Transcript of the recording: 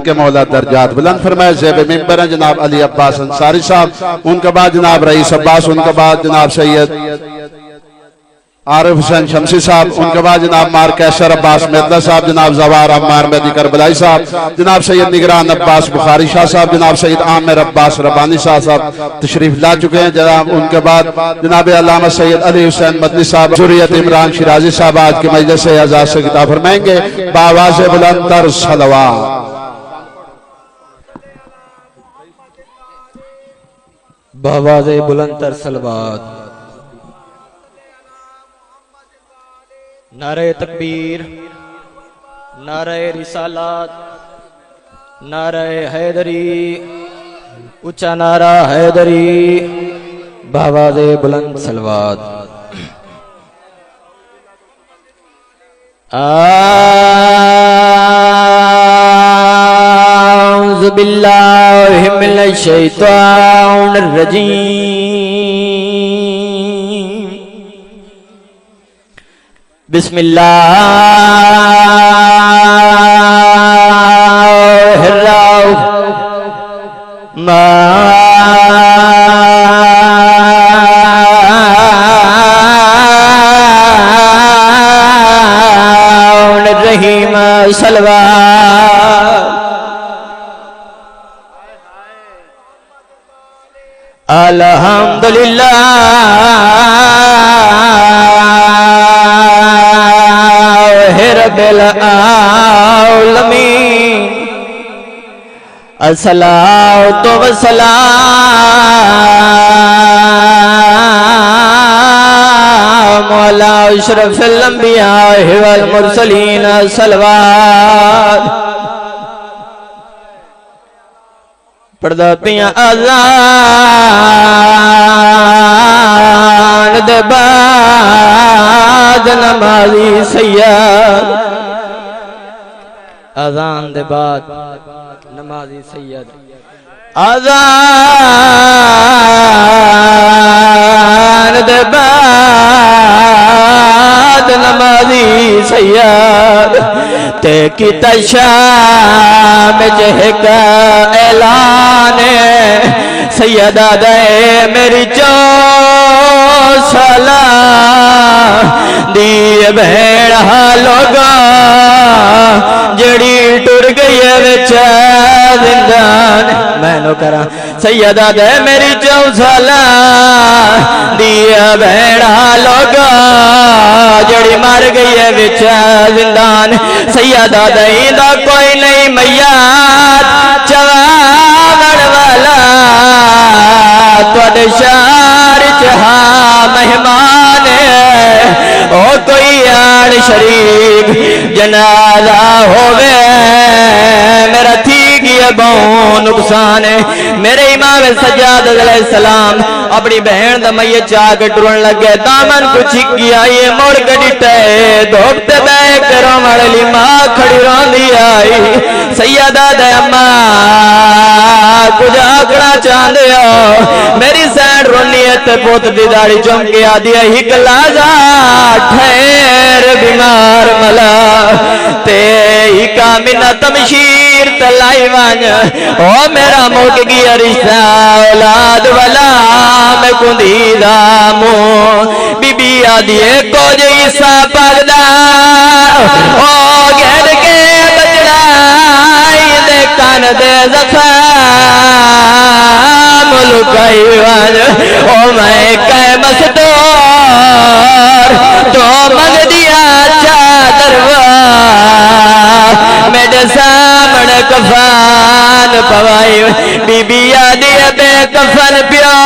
کے مولا درجات بلند فرمائے. زیب ممبر ہیں جناب علی عباس انصاری صاحب، ان کے بعد جناب رئیس عباس، ان کے بعد جناب سید عارف حسین شمسی صاحب، ان کے بعد جناب مار کیسر عباس مرزا صاحب، جناب زوار عمار مہدی کربلائی صاحب، جناب سید نگران عباس بخاری شاہ صاحب، جناب سید عامر عباس ربانی صاحب تشریف لا چکے ہیں. جناب ان کے بعد جناب علامہ سید علی حسین مدنی صاحب، ذریت عمران شیرازی صاحب آج کی مجلس سے اعزاز سے خطاب فرمائیں گے. بآواز بلند تر صلوات. بآواز بلند تر صلوات. نعرہ تکبیر، نعرہ رسالات، نعرہ حیدری، اچھا نعرہ حیدری، بآواز بلند صلوات. اعوذ باللہ من الشیطان الرجیم، بسم اللہ الرحمن الرحیم. صلوات. الحمدللہ رب العالمین، الصلاۃ والسلام علی اشرف الانبیاء والمرسلین. صلوات. پردہ پیاں اذان دے بعد نمازی سید، اذان دے بعد نمازی سید، اذان دے بعد نمازی سید تے کیتا شام جہک اعلان سیدہ دے میری 4 سالہ دی بہن لوگا جڑی ٹر گئی ہے وچ زندان. میں نو کراں سیدہ دے میری 4 سالہ دی بہن لوگا جڑی مر گئی ہے وچ زندان. سیدہ دے دا کوئی نہیں میات چواوڑ والا تواڈے شہر چہا مہمان او کوئی آن شریک جنازہ ہووے میرا تھی گیا بہت نقصان ہے. میرے امام سجاد علیہ السلام اپنی بہن دا میت چاہ کے ٹرن لگے، دامن کو چھک گیا یہ موڑ کے ڈٹے دھوپتے بے کروں والی ماں کھڑی رون دی آئی. سیدہ دے اماں کچھ آکڑا چاند ہو میری سینڈ رونی ہے تے پوت دی داڑی چمکی آدھی ہے ہی کلازا ٹھیر بیمار ملا تے ہی کامنہ تمشیر تلائی وان او میرا موک گیا رشتہ اولاد والا میں کندھی دامو بی بی آدھی ہے کو جیسا پردہ او گھر کے بچڑائی دے کان دے زخام لکائی وان او میں کہے مستور تو مگ دیا چادر میرے سامنے کفان پوائی بی بی آدھی بے کفن پیو